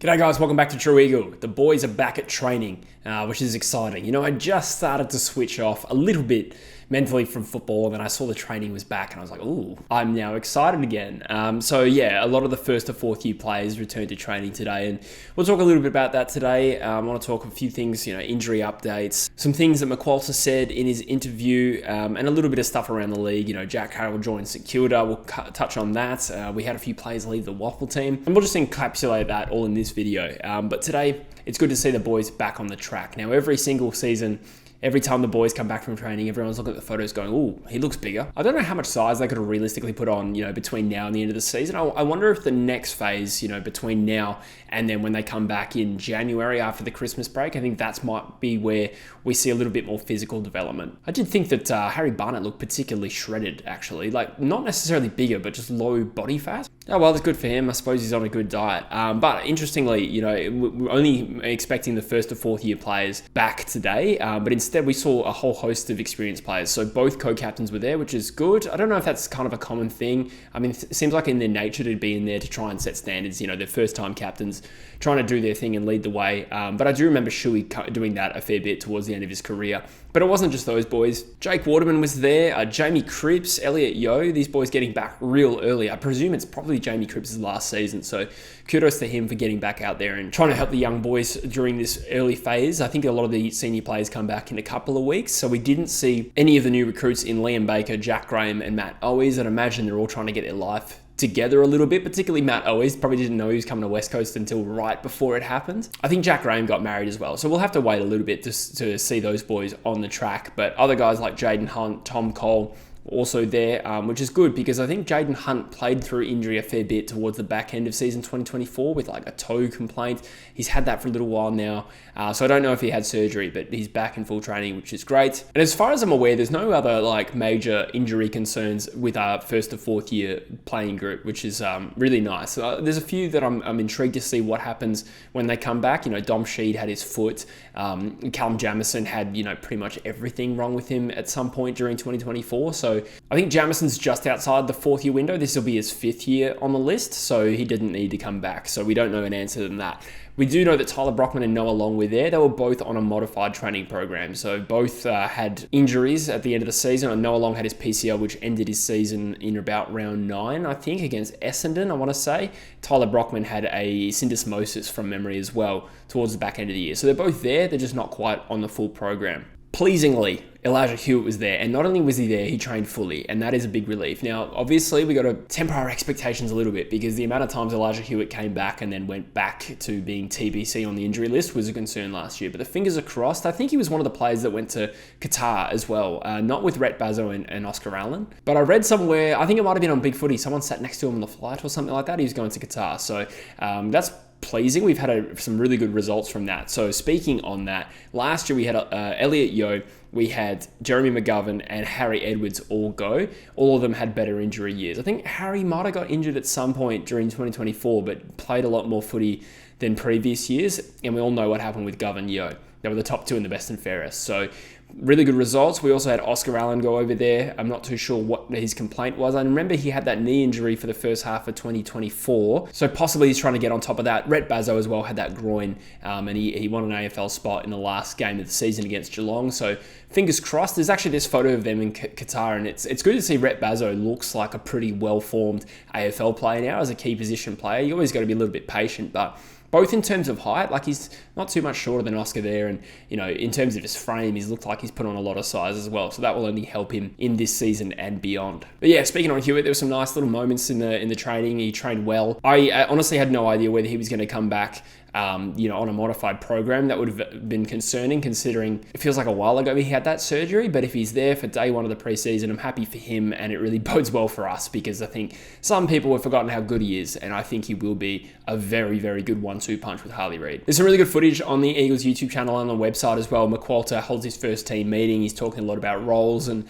G'day guys, welcome back to True Eagle. The boys are back at training, which is exciting. You know, I just started to switch off a little bit mentally from football, and then I saw the training was back and I was like, ooh, I'm now excited again. So yeah, a lot of the first to fourth year players returned to training today, and we'll talk a little bit about that today. I want to talk a few things, injury updates, some things that McQualter said in his interview, and a little bit of stuff around the league. Jack Harrell joined St Kilda, we'll touch on that. We had a few players leave the WAFL team, and we'll just encapsulate that all in this video. But today, it's good to see the boys back on the track. Now, every single season, every time the boys come back from training, everyone's looking at the photos going, ooh, he looks bigger. I don't know how much size they could have realistically put on, between now and the end of the season. I wonder if the next phase, between now and then when they come back in January after the Christmas break, I think that might be where we see a little bit more physical development. I did think that Harry Barnett looked particularly shredded, actually. Like, not necessarily bigger, but just low body fat. Oh, well, it's good for him. I suppose he's on a good diet. But interestingly, we're only expecting the first to fourth year players back today, but instead we saw a whole host of experienced players. So both co-captains were there, which is good. I don't know if that's kind of a common thing. I mean, it seems like in their nature to be in there to try and set standards. They're first-time captains trying to do their thing and lead the way. But I do remember Shuey doing that a fair bit towards the end of his career. But it wasn't just those boys. Jake Waterman was there, Jamie Cripps, Elliot Yeo, these boys getting back real early. I presume it's probably Jamie Cripps' last season, so kudos to him for getting back out there and trying to help the young boys during this early phase. I think a lot of the senior players come back in a couple of weeks, so we didn't see any of the new recruits in Liam Baker, Jack Graham, and Matt Owies. I'd imagine they're all trying to get their life together a little bit, particularly Matt Owies. Probably didn't know he was coming to West Coast until right before it happened. I think Jack Graham got married as well, so we'll have to wait a little bit to see those boys on the track. But other guys like Jaden Hunt, Tom Cole, also there, which is good because I think Jaden Hunt played through injury a fair bit towards the back end of season 2024 with like a toe complaint. He's had that for a little while now, so I don't know if he had surgery, but he's back in full training, which is great. And as far as I'm aware, there's no other major injury concerns with our first to fourth year playing group, which is really nice. There's a few that I'm intrigued to see what happens when they come back. Dom Sheed had his foot. Callum Jamison had pretty much everything wrong with him at some point during 2024. So I think Jamison's just outside the fourth year window. This will be his fifth year on the list, so he didn't need to come back. So we don't know an answer than that. We do know that Tyler Brockman and Noah Long were there. They were both on a modified training program. So both had injuries at the end of the season. Noah Long had his PCL, which ended his season in about round 9, I think, against Essendon, I want to say. Tyler Brockman had a syndesmosis from memory as well towards the back end of the year. So they're both there. They're just not quite on the full program. Pleasingly, Elijah Hewitt was there, and not only was he there, he trained fully, and that is a big relief. Now, obviously, we got to temper our expectations a little bit because the amount of times Elijah Hewitt came back and then went back to being TBC on the injury list was a concern last year. But the fingers are crossed. I think he was one of the players that went to Qatar as well, not with Rhett Bazzo and Oscar Allen. But I read somewhere, I think it might have been on Big Footy, someone sat next to him on the flight or something like that. He was going to Qatar. So that's pleasing. We've had some really good results from that. So speaking on that, last year we had Elliot Yeo, we had Jeremy McGovern and Harry Edwards all go. All of them had better injury years. I think Harry might have got injured at some point during 2024, but played a lot more footy than previous years. And we all know what happened with Gov and Yeo. They were the top two in the best and fairest. So really good results. We also had Oscar Allen go over there. I'm not too sure what his complaint was. I remember he had that knee injury for the first half of 2024. So possibly he's trying to get on top of that. Rhett Bazzo as well had that groin, and he won an AFL spot in the last game of the season against Geelong. So fingers crossed. There's actually this photo of them in Qatar, and it's good to see Rhett Bazzo looks like a pretty well-formed AFL player now as a key position player. You always got to be a little bit patient, but both in terms of height, like he's not too much shorter than Oscar there, and in terms of his frame, he's looked like he's put on a lot of size as well. So that will only help him in this season and beyond. But yeah, speaking on Hewitt, there were some nice little moments in the training. He trained well. I honestly had no idea whether he was going to come back on a modified program. That would have been concerning considering it feels like a while ago he had that surgery, but if he's there for day one of the preseason, I'm happy for him, and it really bodes well for us because I think some people have forgotten how good he is, and I think he will be a very, very good 1-2 punch with Harley Reid. There's some really good footage on the Eagles YouTube channel and on the website as well. McQualter holds his first team meeting. He's talking a lot about roles and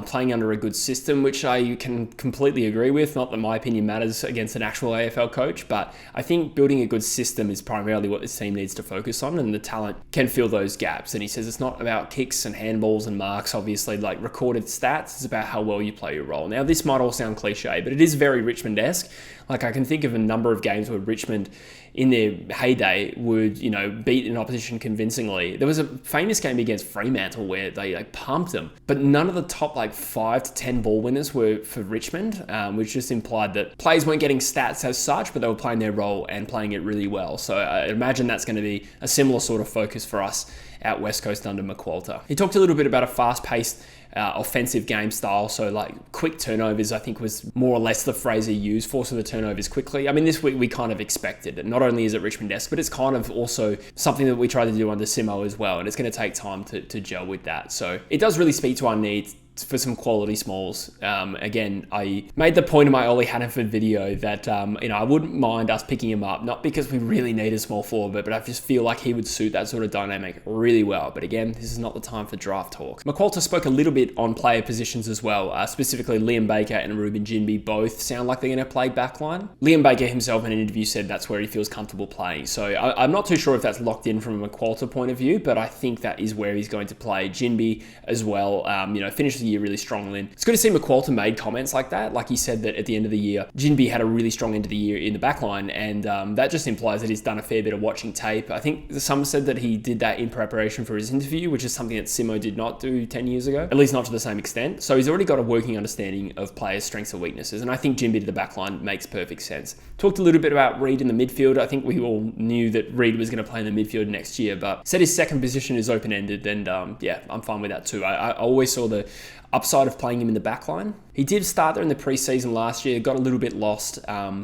playing under a good system, which I can completely agree with. Not that my opinion matters against an actual AFL coach, but I think building a good system is primarily what this team needs to focus on, and the talent can fill those gaps. And he says it's not about kicks and handballs and marks, obviously, like recorded stats. It's about how well you play your role. Now, this might all sound cliche, but it is very Richmond-esque. Like, I can think of a number of games where Richmond in their heyday would, beat an opposition convincingly. There was a famous game against Fremantle where they pumped them, but none of the top 5 to 10 ball winners were for Richmond, which just implied that players weren't getting stats as such, but they were playing their role and playing it really well. So I imagine that's going to be a similar sort of focus for us out West Coast under McQualter. He talked a little bit about a fast-paced offensive game style, so quick turnovers I think was more or less the phrase he used, forcing the turnovers quickly. I mean, this week we kind of expected it. Not only is it Richmond-esque, but it's kind of also something that we try to do under Simo as well, and it's going to take time to gel with that. So it does really speak to our needs for some quality smalls. Again, I made the point in my Ollie Hannaford video that I wouldn't mind us picking him up, not because we really need a small forward, but I just feel like he would suit that sort of dynamic really well. But again, this is not the time for draft talk. McQualter spoke a little bit on player positions as well, specifically Liam Baker and Ruben Ginbey both sound like they're going to play backline. Liam Baker himself in an interview said that's where he feels comfortable playing. So I'm not too sure if that's locked in from a McQualter point of view, but I think that is where he's going to play. Ginbey as well, finished the year really strongly. It's good to see McQualter made comments like that. Like he said that at the end of the year, Ginbey had a really strong end of the year in the backline, and that just implies that he's done a fair bit of watching tape. I think some said that he did that in preparation for his interview, which is something that Simo did not do 10 years ago, at least not to the same extent. So he's already got a working understanding of players' strengths and weaknesses, and I think Ginbey to the backline makes perfect sense. Talked a little bit about Reid in the midfield. I think we all knew that Reid was going to play in the midfield next year, but said his second position is open-ended, and I'm fine with that too. I always saw the upside of playing him in the backline. He did start there in the preseason last year, got a little bit lost,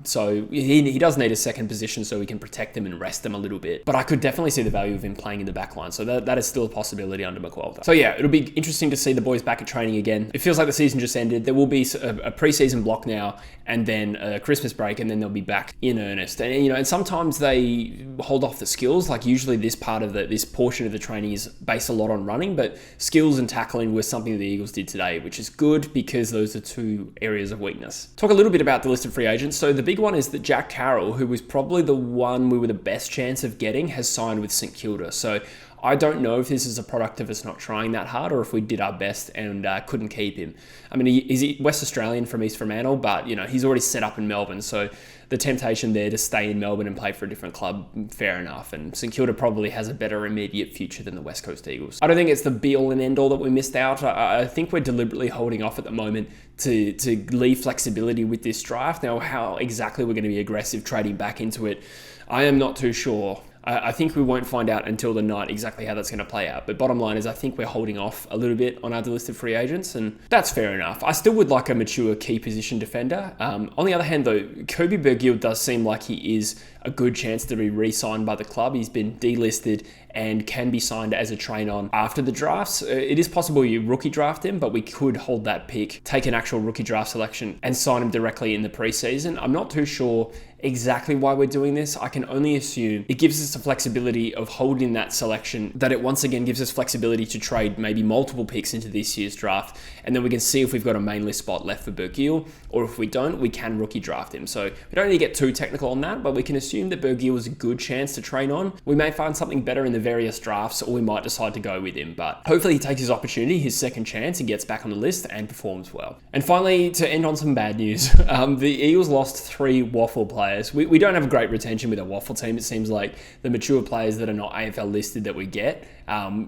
so he does need a second position so we can protect him and rest him a little bit. But I could definitely see the value of him playing in the backline, so that is still a possibility under McQualter. So yeah, it'll be interesting to see the boys back at training again. It feels like the season just ended. There will be a preseason block now, and then a Christmas break, and then they'll be back in earnest. And sometimes they hold off the skills. Like usually this portion of the training is based a lot on running, but skills and tackling was something that the Eagles did today, which is good because those are two areas of weakness. Talk a little bit about the listed free agents. So the big one is that Jack Carroll, who was probably the one we were the best chance of getting, has signed with St Kilda. So I don't know if this is a product of us not trying that hard or if we did our best and couldn't keep him. I mean, he's West Australian from East Fremantle, but he's already set up in Melbourne, so the temptation there to stay in Melbourne and play for a different club, fair enough. And St Kilda probably has a better immediate future than the West Coast Eagles. I don't think it's the be-all and end-all that we missed out. I think we're deliberately holding off at the moment to leave flexibility with this draft. Now, how exactly we're going to be aggressive trading back into it, I am not too sure. I think we won't find out until the night exactly how that's going to play out. But bottom line is I think we're holding off a little bit on our delisted free agents, and that's fair enough. I still would like a mature key position defender. On the other hand, though, Kobe Bergill does seem like he is a good chance to be re-signed by the club. He's been delisted and can be signed as a train-on after the drafts. It is possible you rookie draft him, but we could hold that pick, take an actual rookie draft selection and sign him directly in the preseason. I'm not too sure exactly why we're doing this. I can only assume it gives us the flexibility of holding that selection, that it once again gives us flexibility to trade maybe multiple picks into this year's draft, and then we can see if we've got a main list spot left for Bergill, or if we don't, we can rookie draft him. So we don't need to get too technical on that, but we can assume that Bergill is a good chance to train on. We may find something better in the various drafts, or we might decide to go with him, but hopefully he takes his opportunity, his second chance, and gets back on the list and performs well. And finally, to end on some bad news, the Eagles lost 3 WAFL players. We don't have a great retention with our WAFL team. It seems like the mature players that are not AFL listed that we get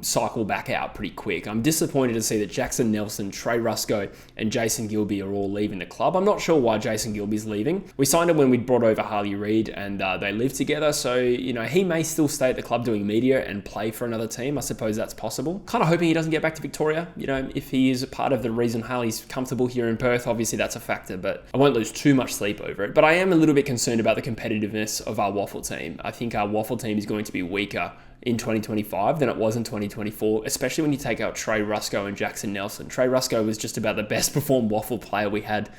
cycle back out pretty quick. I'm disappointed to see that Jackson Nelson, Trey Rusco, and Jason Gilby are all leaving the club. I'm not sure why Jason Gilby's leaving. We signed him when we brought over Harley Reid, and they lived together, so he may still stay at the club doing media and play for another team. I suppose that's possible. Kind of hoping he doesn't get back to Victoria. If he is a part of the reason Harley's comfortable here in Perth, obviously that's a factor, but I won't lose too much sleep over it. But I am a little bit concerned about the competitiveness of our WAFL team. I think our WAFL team is going to be weaker in 2025 than it was in 2024, especially when you take out Trey Rusco and Jackson Nelson. Trey Rusco was just about the best performed WAFL player we had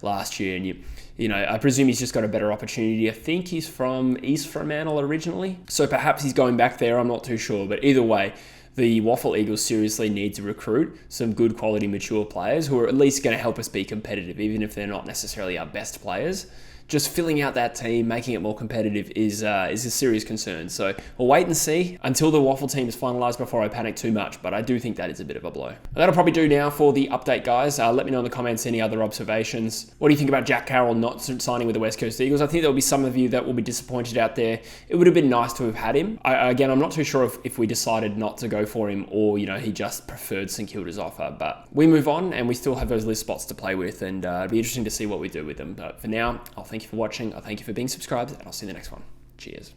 last year, and I presume he's just got a better opportunity. I think he's from East Fremantle originally, so perhaps he's going back there. I'm not too sure, but either way, the WAFL Eagles seriously need to recruit some good quality mature players who are at least going to help us be competitive, even if they're not necessarily our best players. just filling out that team, making it more competitive is a serious concern. So we'll wait and see until the WAFL team is finalised before I panic too much, but I do think that is a bit of a blow. That'll probably do now for the update, guys. Let me know in the comments any other observations. What do you think about Jack Carroll not signing with the West Coast Eagles? I think there'll be some of you that will be disappointed out there. It would have been nice to have had him. Again, I'm not too sure if we decided not to go for him or, he just preferred St Kilda's offer, but we move on and we still have those list spots to play with, and it'll be interesting to see what we do with them. But for now, I'll thank you for watching. I'll thank you for being subscribed, and I'll see you in the next one. Cheers.